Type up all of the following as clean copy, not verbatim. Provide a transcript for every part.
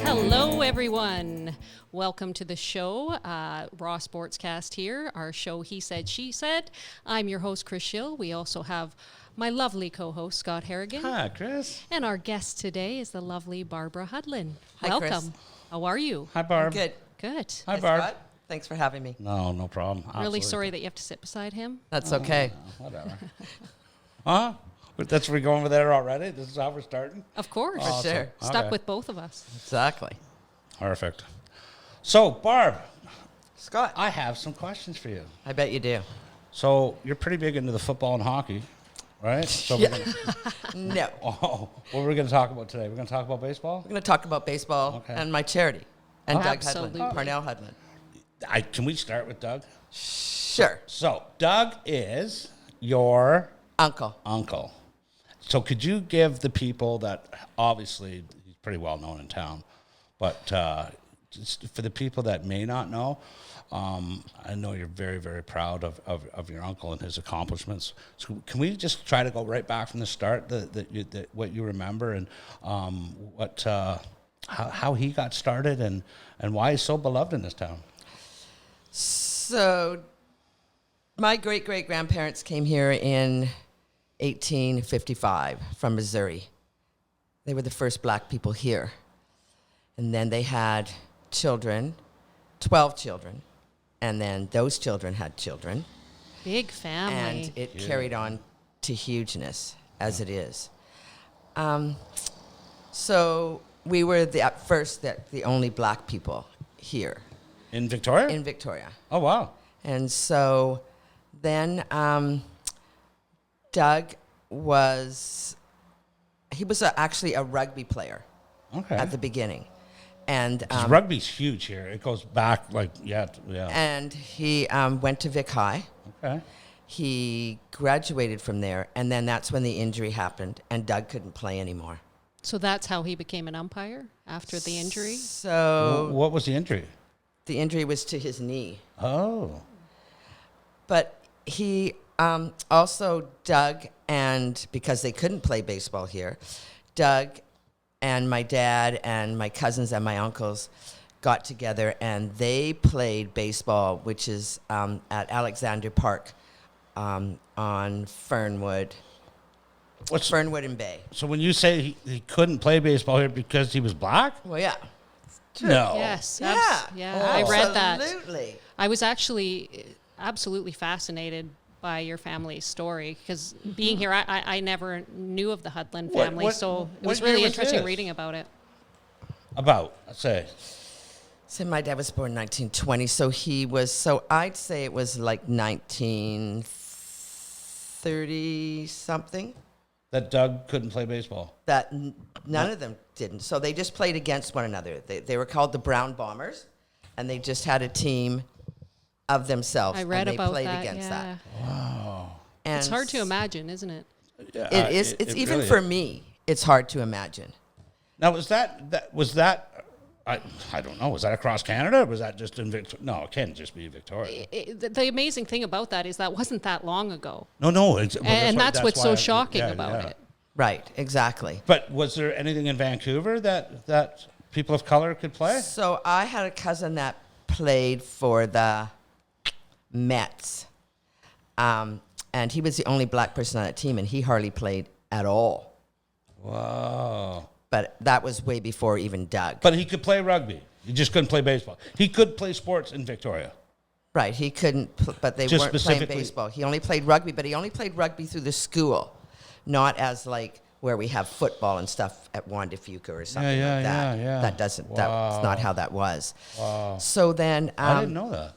Hello, everyone. Welcome to the show. RawSportsCast here. Our show, He Said, She Said. I'm your host, Chris Schill. We also have my lovely co-host, Scott Harrigan. Hi, Chris. And our guest today is the lovely Barbara Hudlin. Hi, Welcome. Chris. How are you? Hi, Barb. Good. Good. Hi, Hi, Barb. Scott. Thanks for having me. No problem. Really Absolutely. sorry that you have to sit beside him. That's okay. Whatever. Huh? But that's we're going over there already? This is how we're starting? Of course. For sure. Stuck Okay. with both of us. Exactly. Perfect. So, Barb, Scott, I have some questions for you. I bet you do. So, you're pretty big into the football and hockey, right? So Yeah. we're No. what we're going to talk about today? We're going to talk about baseball? We're going to talk about baseball Okay. and my charity. And Doug Absolutely. Hudlin, Parnell Hudlin. Can we start with Doug? Sure. So, Doug is your Uncle. uncle. So could you give the people that, obviously he's pretty well known in town, but just for the people that may not know, I know you're very, very proud of your uncle and his accomplishments. So can we just try to go right back from the start, what you remember and how he got started and why he's so beloved in this town? So, my great-great-grandparents came here in 1855 from Missouri. They were the first black people here. And then they had children, 12 children. And then those children had children. Big family. And it carried on to hugeness, as it is. So we were at first the only black people here In Victoria? in Victoria. Oh, wow. And so then Doug was actually a rugby player Okay. at the beginning. And 'Cause rugby's huge here. It goes back yeah. and he went to Vic High. Okay. He graduated from there, and then that's when the injury happened, and Doug couldn't play anymore. So that's how he became an umpire after the injury? So What was the injury? the injury was to his knee. Oh. But he also, Doug, and because they couldn't play baseball here, Doug and my dad and my cousins and my uncles got together and they played baseball, which is at Alexander Park on Fernwood. Fernwood and Bay. So when you say he couldn't play baseball here because he was black? Well, yeah. No. Yes. Yeah. I read that. Absolutely. I was actually absolutely fascinated by your family's story because being here, I never knew of the Hudlin family, so it was what year really was interesting this? reading about it. About, let's say. So my dad was born in 1920, so I'd say it was like 1930 something. That Doug couldn't play baseball. That none of them didn't. So they just played against one another. They were called the Brown Bombers, and they just had a team of themselves. I read and they about played that. against Yeah. that. And It's hard to imagine, isn't it? Yeah, It is. It's even really for is. me. It's hard to imagine. Now, was that I don't know, was that across Canada or was that just in Victoria? No, it can't just be Victoria. The amazing thing about that is that wasn't that long ago, No. and that's what's so shocking yeah, about yeah. it. Right. Exactly. But was there anything in Vancouver that people of color could play? So I had a cousin that played for the Mets. And he was the only black person on that team, and he hardly played at all. Wow. But that was way before even Doug. But he could play rugby. He just couldn't play baseball. He could play sports in Victoria. Right, he couldn't, but they Just weren't playing specifically- baseball. He only played rugby, but he only played rugby through the school, not as like where we have football and stuff at Juan de Fuca or something like that. Yeah. That doesn't, that's not how that was. Wow. So then I didn't know that.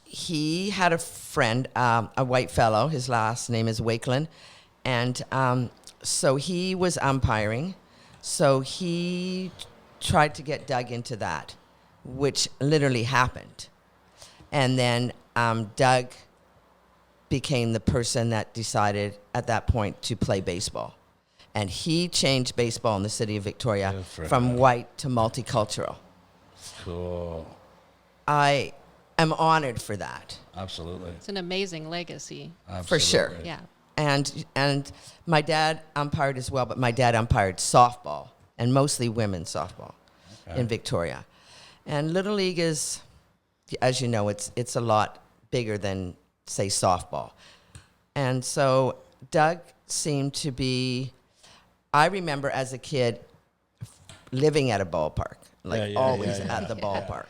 he had a friend, a white fellow. His last name is Wakelin. And so he was umpiring. So he tried to get Doug into that, which literally happened. And then Doug became the person that decided at that point to play baseball. And he changed baseball in the city of Victoria Good for from him. white to multicultural. Cool. I am honored for that. Absolutely. It's an amazing legacy. For sure. Absolutely. Yeah. And my dad umpired as well, but my dad umpired softball, and mostly women's softball in Victoria. And Little League is, as you know, it's a lot bigger than, say, softball. And so Doug seemed to be, I remember as a kid living at a ballpark, like always at the ballpark,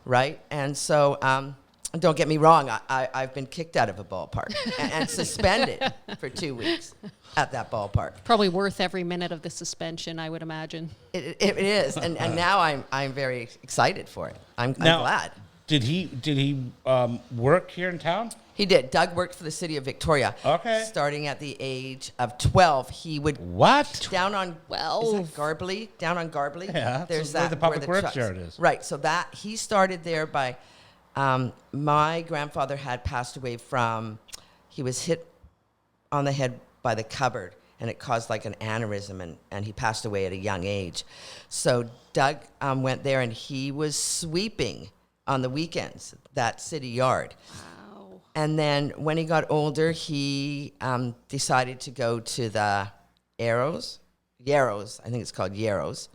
right? And so, don't get me wrong, I've been kicked out of a ballpark and suspended for 2 weeks at that ballpark. Probably worth every minute of the suspension, I would imagine. It is, and now I'm very excited for it. I'm glad. Did he work here in town? He did. Doug worked for the city of Victoria. Okay. Starting at the age of 12, he would What? down on 12. Is that Garbly? Down on Garbly. Yeah, there's where that the public works trucks- yard is. Right. So that he started there by. My grandfather had passed away from. He was hit on the head by the cupboard, and it caused like an aneurysm, and he passed away at a young age. So Doug went there, and he was sweeping on the weekends that city yard. Wow. And then when he got older, he decided to go to the Yarrows, I think it's called Yarrows.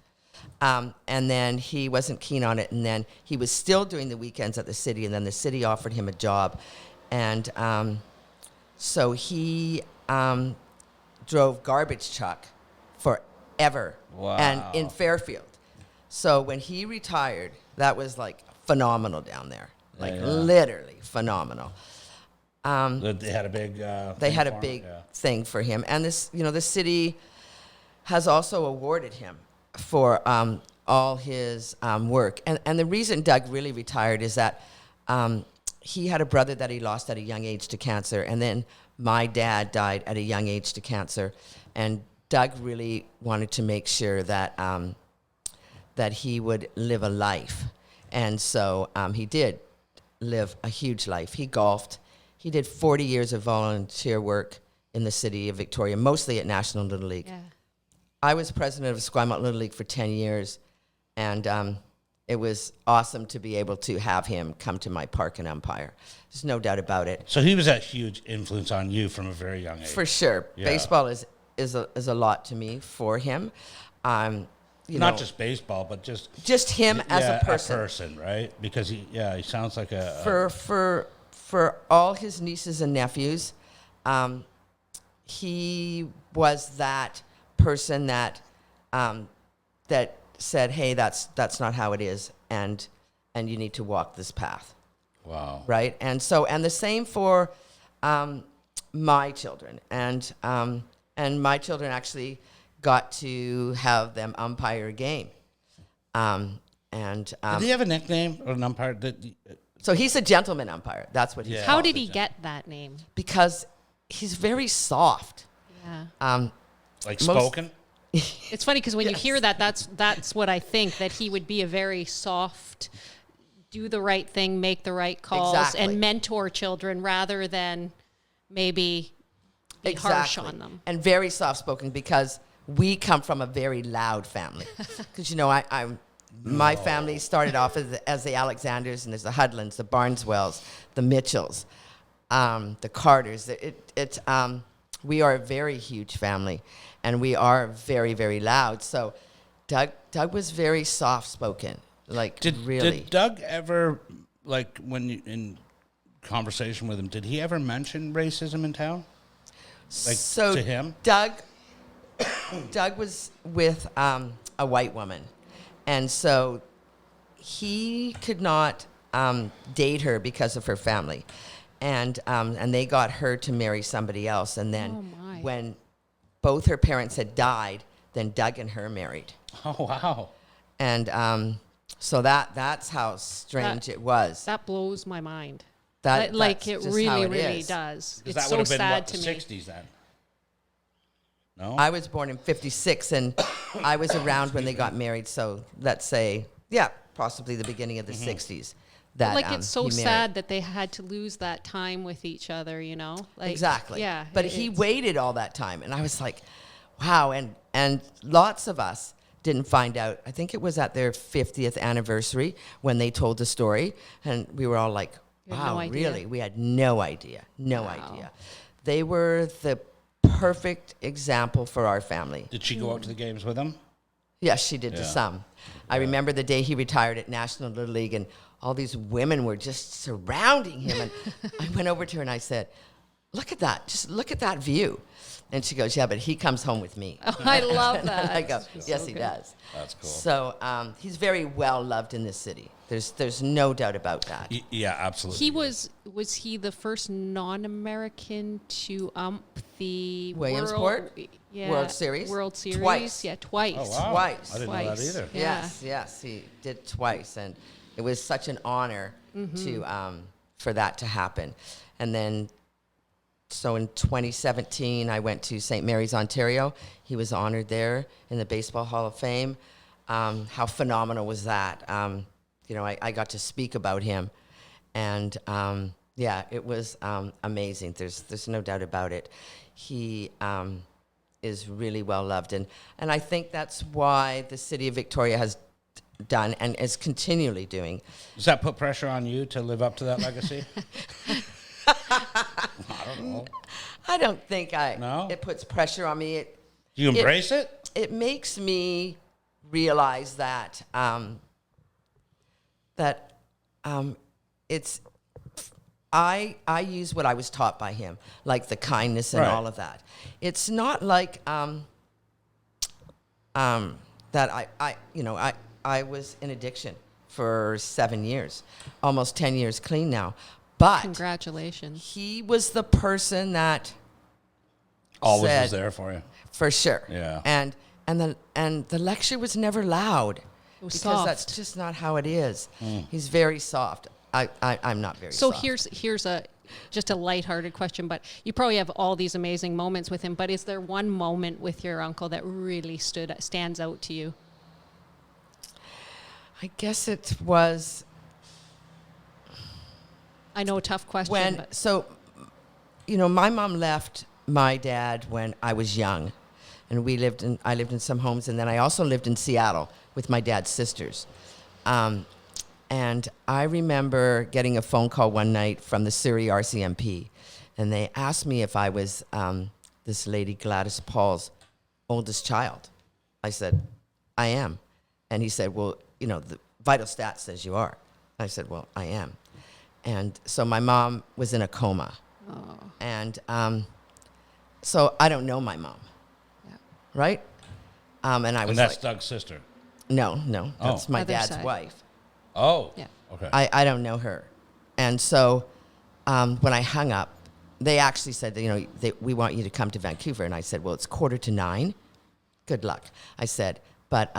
And then he wasn't keen on it. And then he was still doing the weekends at the city. And then the city offered him a job. And so he drove garbage truck forever. Wow. And in Fairfield. So when he retired, that was like phenomenal down there. Like literally phenomenal. They had a big. They had a big thing for him, and this, the city has also awarded him for all his work. And the reason Doug really retired is that he had a brother that he lost at a young age to cancer, and then my dad died at a young age to cancer, and Doug really wanted to make sure that that he would live a life, and so he did live a huge life. He golfed. He did 40 years of volunteer work in the city of Victoria, mostly at National Little League. Yeah. I was president of Esquimalt Little League for 10 years, and it was awesome to be able to have him come to my park and umpire. There's no doubt about it. So he was a huge influence on you from a very young age. For sure. Yeah. Baseball is a lot to me for him. Not just baseball, but just him as a person. A person, right? Because he sounds like For all his nieces and nephews, he was that person that that said, "Hey, that's not how it is, and you need to walk this path." Wow. Right, and the same for my children, and my children actually got to have them umpire a game, Did he have a nickname or an umpire? So he's a gentleman umpire. That's what he's Yeah. How called. did he get that name? Because he's very soft. Yeah. Like spoken? It's funny because when you hear that, that's what I think, that he would be a very soft, do the right thing, make the right calls, Exactly. and mentor children rather than maybe be harsh on them. And very soft-spoken because we come from a very loud family. Because, my family started off as the Alexanders, and there's the Hudlins, the Barneswells, the Mitchells, the Carters. We are a very huge family, and we are very, very loud. So Doug was very soft-spoken, really. Did Doug ever, when you in conversation with him, did he ever mention racism in town? To him? Doug was with a white woman, and so he could not date her because of her family, and they got her to marry somebody else, and then when both her parents had died, then Doug and her married. Oh, wow. And so that's how strange it was. That blows my mind. That's it just really, how it really is. does. It's That so would have been sad what, to the me. 60s then? No? I was born in 56, and I was around when they got married. So let's say, possibly the beginning of the 60s. That It's so he married. sad that they had to lose that time with each other, Exactly. Yeah. But he waited all that time, and I was like, wow. And lots of us didn't find out. I think it was at their 50th anniversary when they told the story, and we were all like, You had wow, no idea? really? We had no idea. No Wow. idea. They were the perfect example for our family. Did she go out to the games with him? Yes, she did to Yeah. some. I remember the day he retired at National Little League, and all these women were just surrounding him. And I went over to her and I said, look at that. Just look at that view. And she goes, yeah, but he comes home with me. Oh, I love And that. I go, yes, he good. does. That's cool. So he's very well loved in this city. There's no doubt about that. Yeah, absolutely. He was he the first non-American to ump the Williamsport? Yeah, World Series? World Series, Twice. Yeah, twice. Oh, wow. Twice. I didn't know that Twice. either. Yeah. Yes, he did twice, and it was such an honor to for that to happen. And then, so in 2017, I went to St. Mary's, Ontario. He was honored there in the Baseball Hall of Fame. How phenomenal was that? I got to speak about him, and yeah, it was amazing. There's no doubt about it. He is really well loved, and I think that's why the city of Victoria has done and is continually doing. Does that put pressure on you to live up to that legacy? I don't know. I don't think No? it puts pressure on me. Do you embrace it? It makes me realize that it's I use what I was taught by him, like the kindness and Right. all of that. It's not like that I was in addiction for 7 years, almost 10 years clean now. But Congratulations. he was the person that Always said, was there for you. for sure. Yeah. And the lecture was never loud. It was because soft. that's just not how it is. He's very soft. I'm not very So soft. here's just a lighthearted question, but you probably have all these amazing moments with him. But is there one moment with your uncle that really stands out to you? I guess it was I know, a tough question. when, but so, my mom left my dad when I was young, and I lived in some homes, and then I also lived in Seattle with my dad's sisters. And I remember getting a phone call one night from the Surrey RCMP, and they asked me if I was this lady Gladys Paul's oldest child. I said, I am. And he said, well, the vital stat says you are. I said, well, I am. And so my mom was in a coma. oh, And so I don't know my mom, yeah. right? And I was And that's like, Doug's sister. no, that's my Other dad's side. wife. Oh. Yeah. Okay. I don't know her. And so when I hung up, they actually said, we want you to come to Vancouver. And I said, well, it's 8:45. Good luck. I said, but,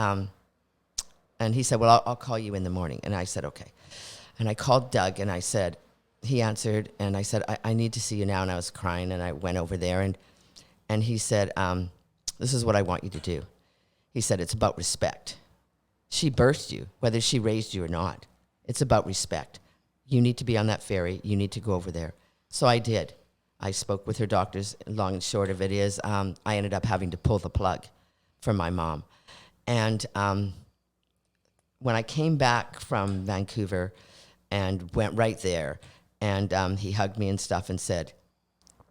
and he said, well, I'll call you in the morning. And I said, okay. And I called Doug, and I said, he answered, and I said, I need to see you now. And I was crying, and I went over there, and he said, this is what I want you to do. He said, it's about respect. She birthed you, whether she raised you or not. It's about respect. You need to be on that ferry. You need to go over there. So I did. I spoke with her doctors. Long and short of it is, I ended up having to pull the plug for my mom. And when I came back from Vancouver and went right there, and he hugged me and stuff and said,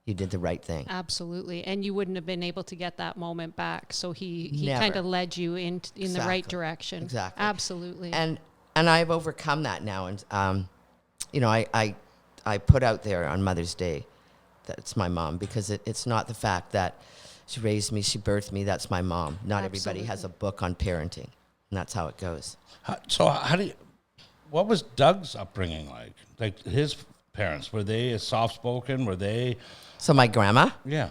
you did the right thing. Absolutely. And you wouldn't have been able to get that moment back. So he Never. kind of led you in the right Exactly. direction. Exactly. Absolutely. And I've overcome that now. And, I put out there on Mother's Day that it's my mom, because it's not the fact that she raised me, she birthed me, that's my mom. Not everybody has a book on parenting, and that's how it goes. So what was Doug's upbringing like? Like his parents, were they soft-spoken? Were they? So my grandma, Yeah.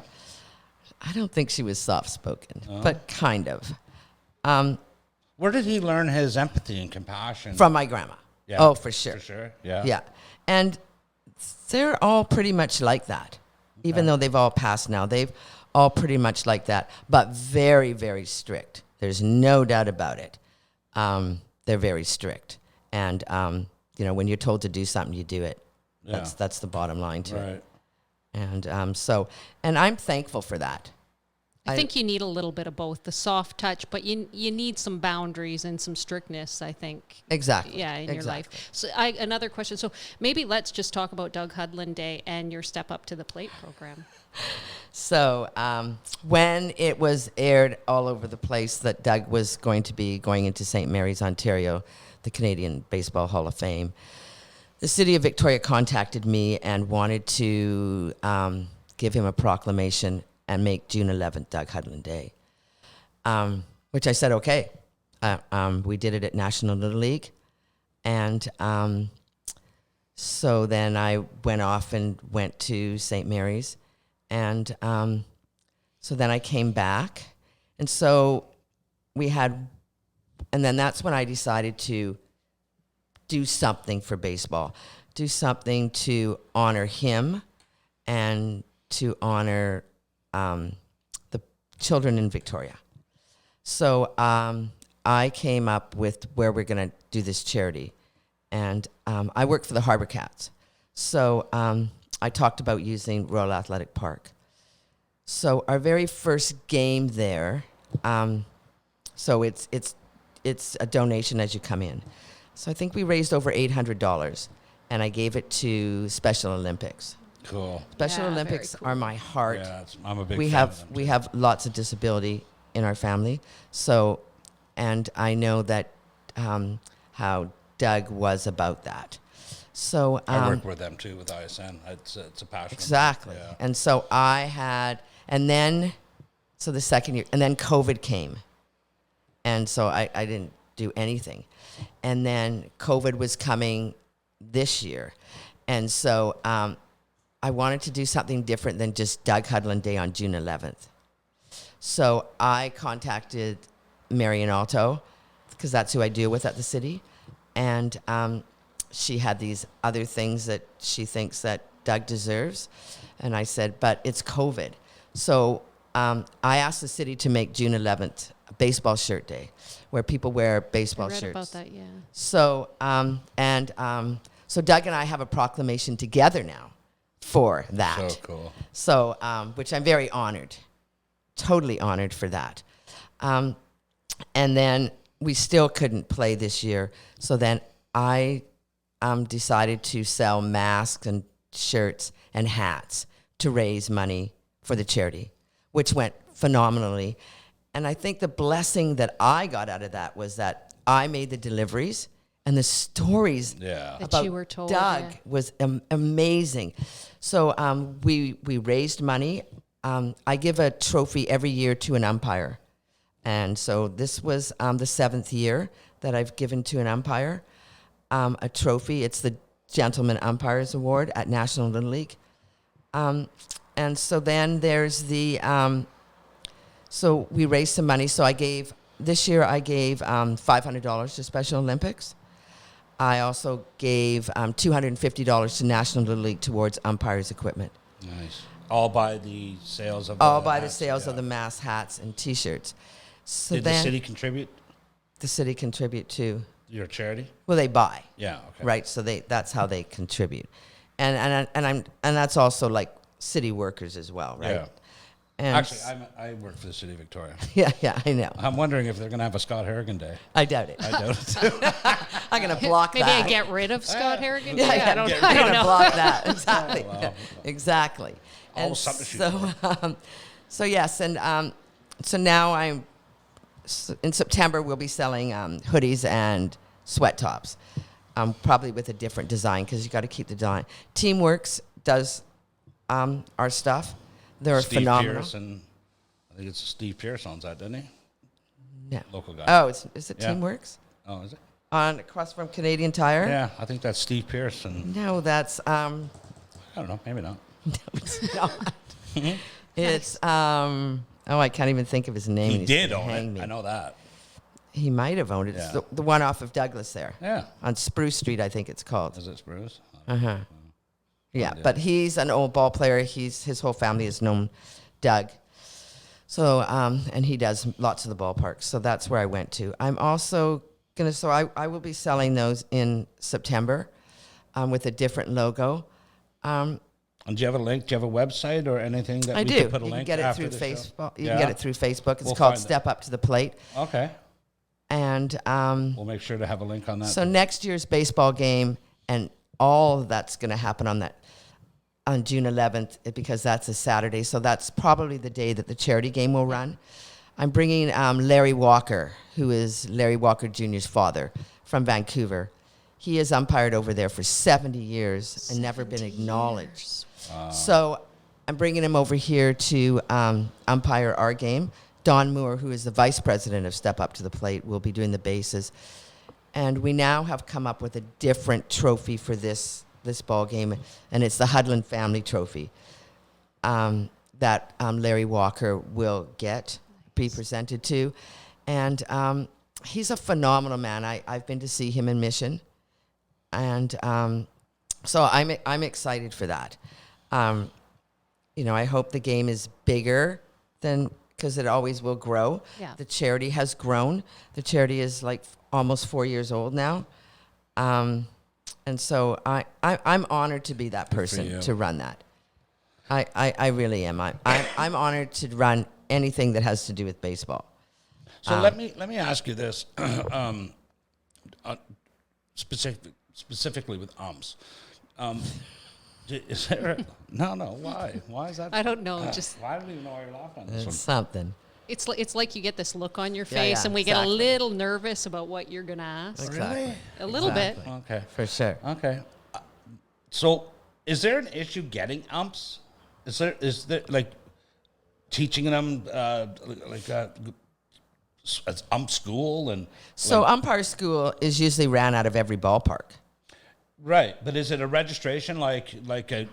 I don't think she was soft-spoken, but kind of. Where did he learn his empathy and compassion? From my grandma. Yeah. Oh, for sure. For sure. Yeah. Yeah. And they're all pretty much like that. Even though they've all passed now, they've all pretty much like that, but very, very strict. There's no doubt about it. They're very strict. And, when you're told to do something, you do it. Yeah. That's the bottom line to it. Right. And and I'm thankful for that. I think you need a little bit of both, the soft touch, but you need some boundaries and some strictness, I think. Exactly. Yeah, in your life. So another question. So maybe let's just talk about Doug Hudlin Day and your Step Up to the Plate program. So when it was aired all over the place that Doug was going to be going into St. Mary's, Ontario, the Canadian Baseball Hall of Fame, the city of Victoria contacted me and wanted to give him a proclamation and make June 11th Doug Hudlin Day, which I said, okay. We did it at National Little League. And so then I went off and went to St. Mary's. And so then I came back. And so and then that's when I decided to do something for baseball, do something to honor him and to honor the children in Victoria. So I came up with where we're going to do this charity. And I work for the Harbour Cats. So I talked about using Royal Athletic Park. So our very first game there, so it's a donation as you come in. So I think we raised over $800, and I gave it to Special Olympics. Cool. Special Olympics are my heart. Yeah, I'm a big we fan have of them, we too. have lots of disability in our family. So, and I know that how Doug was about that. So I work with them too, with ISN. It's a passion. Exactly. Yeah. And so so the second year, and then COVID came. And so I didn't do anything. And then COVID was coming this year. And so I wanted to do something different than just Doug Hudlin Day on June 11th. So I contacted Marion Alto, because that's who I deal with at the city. And she had these other things that she thinks that Doug deserves. And I said, but it's COVID. So I asked the city to make June 11th a baseball shirt day, where people wear baseball I read shirts. about that, yeah. So, so Doug and I have a proclamation together now for that. So cool. So, which I'm very honored, totally honored for that. And then we still couldn't play this year. So then I decided to sell masks and shirts and hats to raise money for the charity, which went phenomenally. And I think the blessing that I got out of that was that I made the deliveries, and the stories That about you were told, Doug yeah. was amazing. So we raised money. I give a trophy every year to an umpire. And so this was the 7th year that I've given to an umpire a trophy. It's the Gentleman Umpires Award at National Little League. And so then there's so we raised some money. So this year I gave $500 to Special Olympics. I also gave $250 to National Little League towards umpires equipment. Nice. All by the sales of the mass hats and T-shirts. So Did then the city contribute the city contribute to? your charity? Well, they buy. Yeah. Okay. Right, so that's how they contribute, and that's also like city workers as well, right? Yeah. And Actually, I work for the city of Victoria. yeah, I know. I'm wondering if they're going to have a Scott Harrigan Day. I doubt it. I doubt it too. I'm gonna block Maybe that. I get rid of Scott Harrigan. yeah, I don't, get I rid don't of know. block that exactly, Wow. exactly. Always something to shoot so, so yes, and so now in September we'll be selling hoodies and sweat tops, probably with a different design because you got to keep the design. Teamworks does our stuff. They're Steve phenomenal. Pierce and I think it's Steve Pierce owns that, doesn't he? Yeah. Local guy. Oh, is it Yeah. Teamworks? Oh, is it? Across from Canadian Tire? Yeah, I think that's Steve Pierce, and No, that's I don't know, maybe not. it's not. It's I can't even think of his name. He He's did gonna own hang it. me. I know that. He might have owned it. It's Yeah. the one off of Douglas there. Yeah. On Spruce Street, I think it's called. Is it Spruce? Uh-huh. Yeah, Yeah. but he's an old ball player. His whole family has known Doug. So, and he does lots of the ballparks. So that's where I went to. I'm also going to, I will be selling those in September with a different logo. And do you have a link? Do you have a website or anything that I we do. can put a You can link get it after through the show? Facebook. You Yeah? can get it through Facebook. It's We'll called find it. Step Up to the Plate. Okay. And We'll make sure to have a link on that. so next year's baseball game and all that's going to happen on June 11th because that's a Saturday. So that's probably the day that the charity game will run. I'm bringing Larry Walker, who is Larry Walker Jr.'s father from Vancouver. He has umpired over there for 70 years and never been acknowledged. So I'm bringing him over here to umpire our game. Don Moore, who is the vice president of Step Up to the Plate, will be doing the bases. And we now have come up with a different trophy for this ball game, and it's the Hudlin Family Trophy that Larry Walker will be presented to. And he's a phenomenal man. I've been to see him in Mission. And so I'm excited for that. I hope the game is bigger because it always will grow. Yeah. The charity has grown. The charity is like almost 4 years old now. And so I'm honored to be that person to run that. I really am. I'm honored to run anything that has to do with baseball. So let me ask you this, specifically with umps. Is there why? Why is that? I don't know. Just I don't even know why you're laughing on this It's one. something. it's like you get this look on your Yeah, face, yeah, and we get exactly. a little nervous about what you're gonna ask. Exactly. A little bit. Exactly. Okay. For sure. Okay. So, is there an issue getting umps? Is there like teaching them as ump school and So umpire school is usually ran out of every ballpark. right? But is it a registration like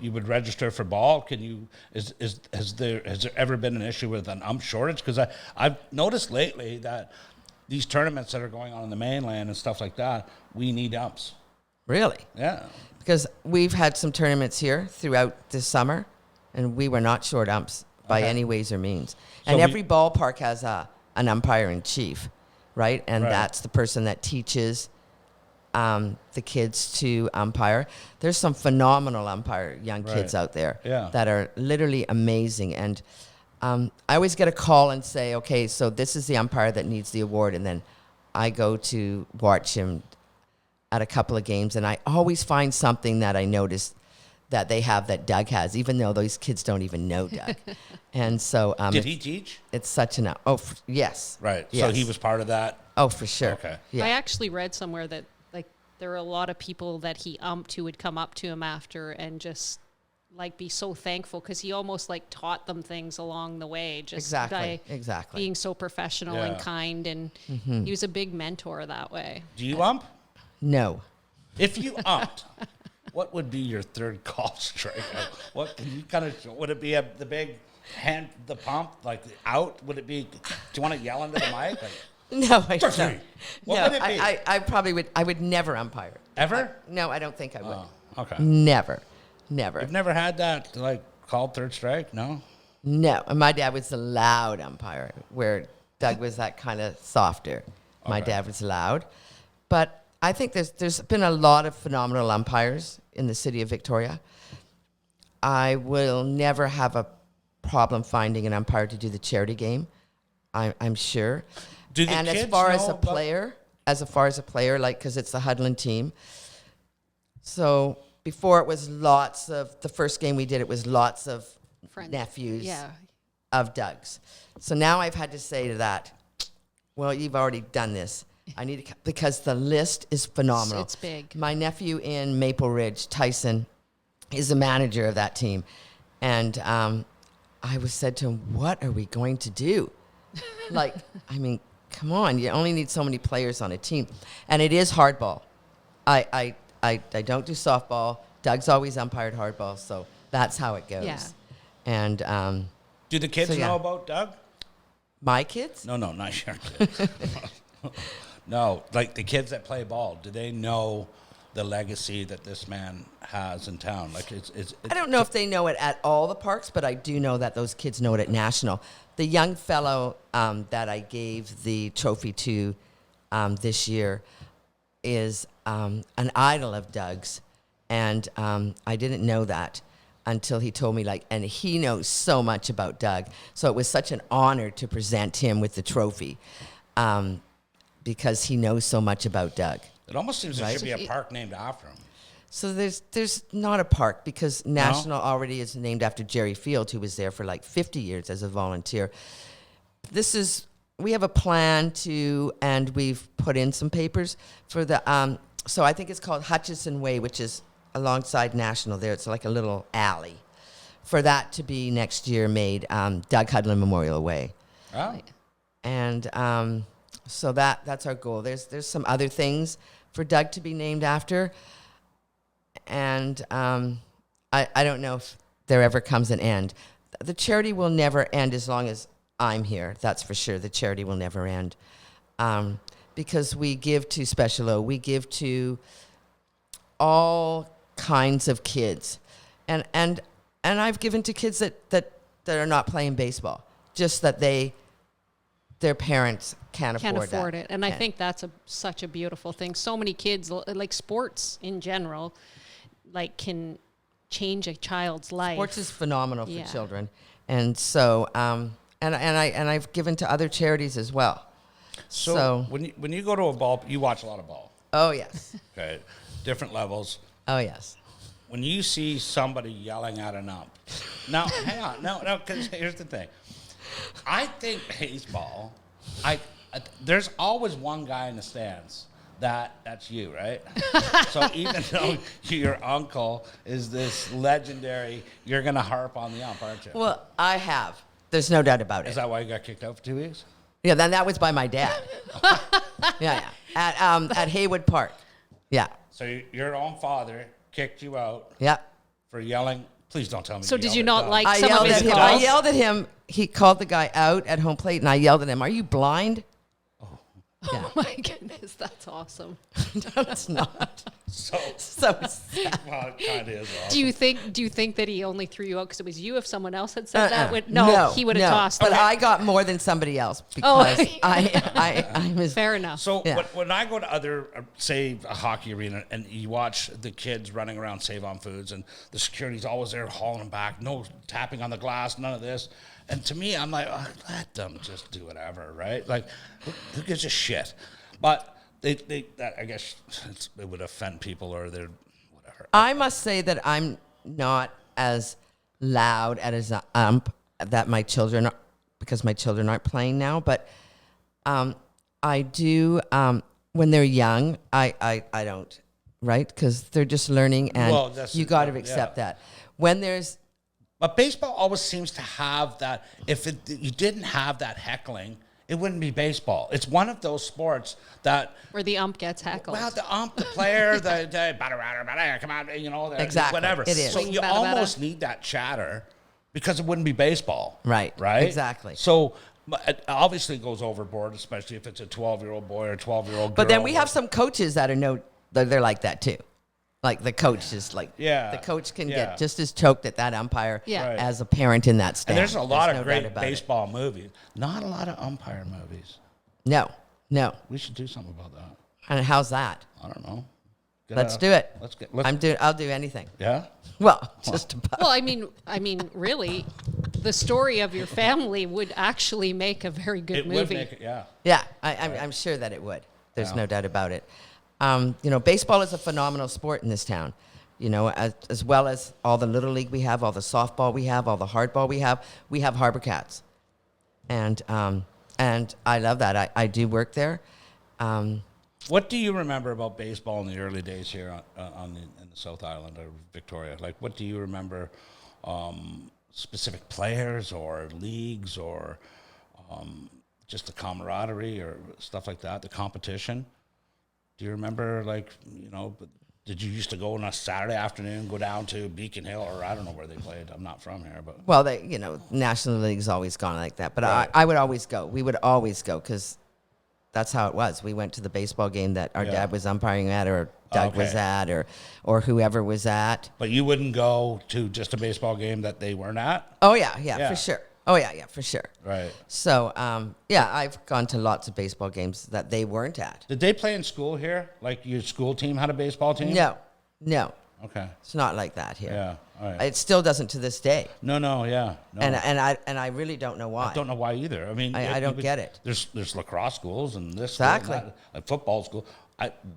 you would register for ball? Can you has there ever been an issue with an ump shortage? Because I've noticed lately that these tournaments that are going on in the mainland and stuff like that, we need umps. Really? Yeah. Because we've had some tournaments here throughout this summer, and we were not short umps by any ways or means. So And every ballpark has an umpire in chief, right? And Right. that's the person that teaches the kids to umpire. There's some phenomenal young kids Right. out there Yeah. that are literally amazing. And I always get a call and say, okay, so this is the umpire that needs the award. And then I go to watch him at a couple of games, and I always find something that I noticed that they have that Doug has, even though those kids don't even know Doug. And so Did he teach? it's such an yes, Right. yes. So he was part of that. Oh, for sure. Okay. Yeah. I actually read somewhere that like there were a lot of people that he umped who would come up to him after and just like be so thankful because he almost like taught them things along the way, just by Exactly. being so professional Yeah. and kind, and he was a big mentor that way. Do you ump? No. If you umped, what would be your third call strikeout? What can you kind of? Would it be the big hand, the pump, like out? Would it be? Do you want to yell into the mic? Like, No, I Trust don't. me. What No, would it be? I probably would. I would never umpire. Ever? No, I don't think I would. Oh, okay. Never. Never. You've never had that like called third strike? No. No. And my dad was the loud umpire, where Doug was that kind of softer. My Okay. dad was loud. But I think there's been a lot of phenomenal umpires in the city of Victoria. I will never have a problem finding an umpire to do the charity game. I'm sure. Do the And kids as far as know a player, like, because it's the Hudlin team. So before it was the first game we did, it was lots of Friend. nephews Yeah. of Doug's. So now I've had to say to that, well, you've already done this. I need to, because the list is phenomenal. It's big. My nephew in Maple Ridge, Tyson, is the manager of that team. And I was said to him, what are we going to do? Like, I mean, come on, you only need so many players on a team. And it is hardball. I don't do softball. Doug's always umpired hardball, so that's how it goes. Yeah. And Do the kids So, yeah. know about Doug? my kids? No, not your kids. No, like the kids that play ball. Do they know the legacy that this man has in town? Like it's I don't know if they know it at all the parks, but I do know that those kids know it at National. The young fellow that I gave the trophy to this year is an idol of Doug's, and I didn't know that until he told me, like, and he knows so much about Doug. So it was such an honor to present him with the trophy because he knows so much about Doug. It almost seems there should be a park named after him. So there's not a park because National already is named after Jerry Field, who was there for like 50 years as a volunteer. We have a plan to, and we've put in some papers for the, so I think it's called Hutchison Way, which is alongside National there. It's like a little alley for that to be next year made Doug Hudlin Memorial Way. Oh. And so that's our goal. There's some other things for Doug to be named after. And I don't know if there ever comes an end. The charity will never end as long as I'm here. That's for sure. The charity will never end. Because we give to Special O. We give to all kinds of kids. And I've given to kids that are not playing baseball. Just that their parents can't afford it. And I think that's such a beautiful thing. So many kids, like sports in general, like can change a child's life. Sports is phenomenal for children. And so, and I've given to other charities as well. So when you go to a ball, you watch a lot of ball. Oh, yes. Okay. Different levels. Oh, yes. When you see somebody yelling at an ump. Now, hang on. No, because here's the thing. I think baseball, there's always one guy in the stands. That's you, right? So even though your uncle is this legendary, you're going to harp on the ump, aren't you? Well, I have. There's no doubt about it. Is that why you got kicked out for 2 weeks? Yeah, then that was by my dad. Yeah. At Haywood Park. Yeah. So your own father kicked you out for yelling. Please don't tell me. So did you not like I some of his calls? I yelled at him. He called the guy out at home plate, and I yelled at him, "Are you blind?" Yeah. Oh my goodness, that's awesome. No, it's not. So sad. Well, it kind of is awesome. Do you think that he only threw you out because it was you? If someone else had said that, no, he would have tossed. But it. I got more than somebody else because I was fair enough. So when I go to other, say, a hockey arena, and you watch the kids running around Save On Foods, and the security's always there hauling them back, no tapping on the glass, none of this. And to me, I'm like, let them just do whatever, right? Like, who gives a shit? But I guess it would offend people, or they're whatever. I must say that I'm not as loud as an ump that my children are, because my children aren't playing now. But I do when they're young. I don't, right? Because they're just learning, and you got to accept that. When there's But baseball always seems to have that. If you didn't have that heckling, it wouldn't be baseball. It's one of those sports that where the ump gets heckled. Well, the ump, the player, the come on, exactly whatever. It is. So you almost need that chatter because it wouldn't be baseball. Right. Exactly. So it obviously goes overboard, especially if it's a 12-year-old boy or 12-year-old girl. But then we have some coaches that they're like that too. Like the coach is like, the coach can get just as choked at that umpire as a parent in that stand. And there's a lot of great baseball movies. Not a lot of umpire movies. No. We should do something about that. And how's that? I don't know. Let's do it. Let's I'll do anything. Yeah? Well, just about. Well, I mean, really, the story of your family would actually make a very good movie. Would make it, yeah. Yeah, I'm sure that it would. There's no doubt about it. Baseball is a phenomenal sport in this town, as well as all the Little League we have, all the softball we have, all the hardball we have. We have Harbor Cats. And I love that. I do work there. What do you remember about baseball in the early days here in the South Island or Victoria? Like, what do you remember, specific players or leagues or just the camaraderie or stuff like that, the competition? Do you remember, did you used to go on a Saturday afternoon, go down to Beacon Hill, or I don't know where they played. I'm not from here, but. Well, National League's always gone like that. But right. I would always go. We would always go because that's how it was. We went to the baseball game that our dad was umpiring at, or Doug was at, or whoever was at. But you wouldn't go to just a baseball game that they weren't at? Oh, yeah, for sure. Oh, yeah, for sure. Right. So, I've gone to lots of baseball games that they weren't at. Did they play in school here? Like your school team had a baseball team? No. Okay. It's not like that here. Yeah. All right. It still doesn't to this day. No, yeah. No. And I really don't know why. I don't know why either. I mean, I don't get it. There's lacrosse schools and this Exactly. school and that, a football school.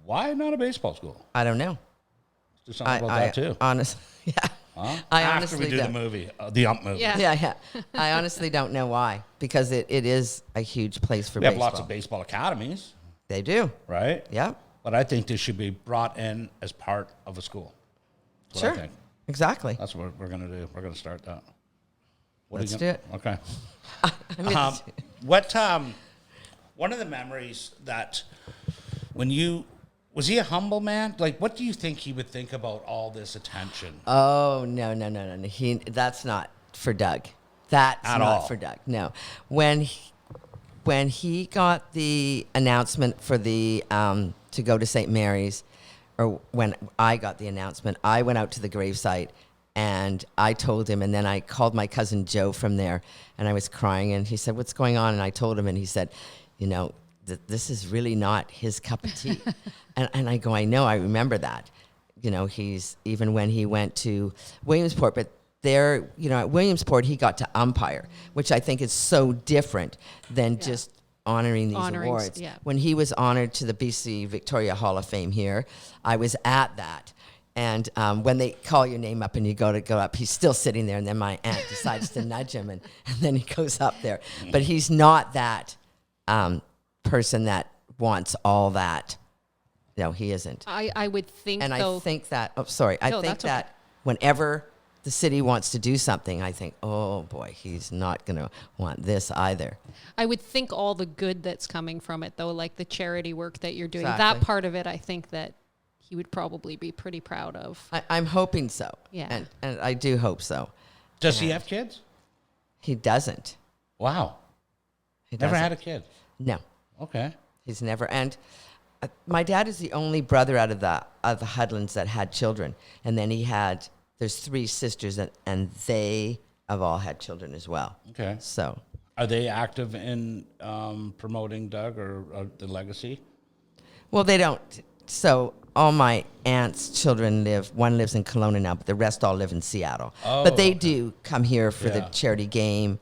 Why not a baseball school? I don't know. Do something about that too. Honestly, yeah. Huh? I After honestly we do don't. the movie, the Ump movie. Yeah. Yeah. I honestly don't know why, because it is a huge place for We have baseball. lots of baseball academies, They do. right? Yeah. But I think this should be brought in as part of a school. That's what Sure. I think. Exactly. That's what we're going to do. We're going to start that. Let's do it. Okay. I mean, One of the memories that was he a humble man? Like, what do you think he would think about all this attention? oh no. That's not for Doug. That's At not all. for Doug. No. When he got the announcement for the to go to St. Mary's, or when I got the announcement, I went out to the gravesite and I told him, and then I called my cousin Joe from there, and I was crying, and he said, "What's going on?" And I told him, and he said, this is really not his cup of tea. and I go, I know, I remember that. He's, even when he went to Williamsport, but there, at Williamsport, he got to umpire, which I think is so different than just honoring these awards. Yeah. When he was honored to the BC Victoria Hall of Fame here, I was at that. And when they call your name up and you go up, he's still sitting there. And then my aunt decides to nudge him, and then he goes up there. But he's not that person that wants all that. No, he isn't. I would think, And though. I think that, I think that's that okay. whenever the city wants to do something, I think, oh boy, he's not going to want this either. I would think all the good that's coming from it, though, like the charity work that you're doing, Exactly. that part of it, I think that he would probably be pretty proud of. I'm hoping so. Yeah. And I do hope so. Does he have kids? He doesn't. Wow. He Never doesn't. had a kid. No. Okay. He's never. And my dad is the only brother out of the Hudlins that had children. And then there's 3 sisters, and they have all had children as well. Okay. So, Are they active in promoting Doug or the legacy? well, they don't. So all my aunt's children one lives in Kelowna now, but the rest all live in Seattle. Oh, but they okay. do come here for the Yeah. charity game.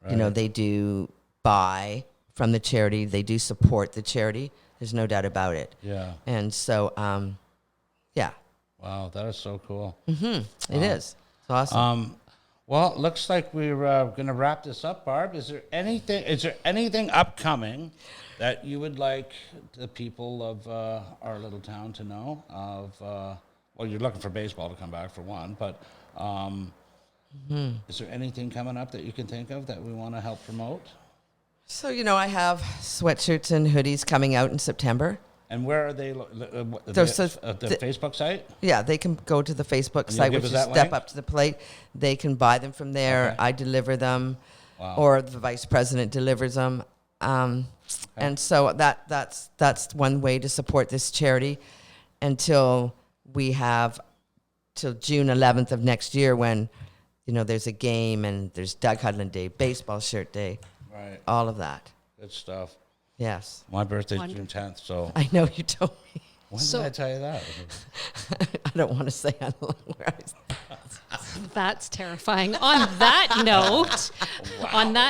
Right. They do buy from the charity. They do support the charity. There's no doubt about it. Yeah. And so, yeah, Wow, that is so cool. it is. It's awesome. Well, it looks like we're going to wrap this up, Barb. Is there anything upcoming that you would like the people of our little town to know of? Well, you're looking for baseball to come back for one, but is there anything coming up that you can think of that we want to help promote? So, I have sweatshirts and hoodies coming out in September. And where are they? The Facebook site? Yeah, they can go to the Facebook you'll site, give which us is that Step link? Up to the Plate. They can buy them from there. Okay. I deliver them, Wow. or the vice president delivers them. And so that's one way to support this charity until we have till June 11th of next year, when there's a game and there's Doug Hudlin Day, Baseball Shirt Day, Right. all of that. Good stuff. Yes, My birthday's Wonderful. June 10th, so I know you told me. when So- did I tell you that? I don't want to say where I was. That's terrifying. On that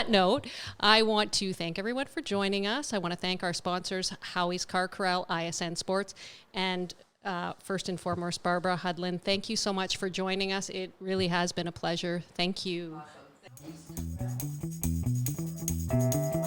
note, I want to thank everyone for joining us. I want to thank our sponsors, Howie's Car Corral, ISN Sports, and first and foremost, Barbara Hudlin. Thank you so much for joining us. It really has been a pleasure. Thank you. Awesome.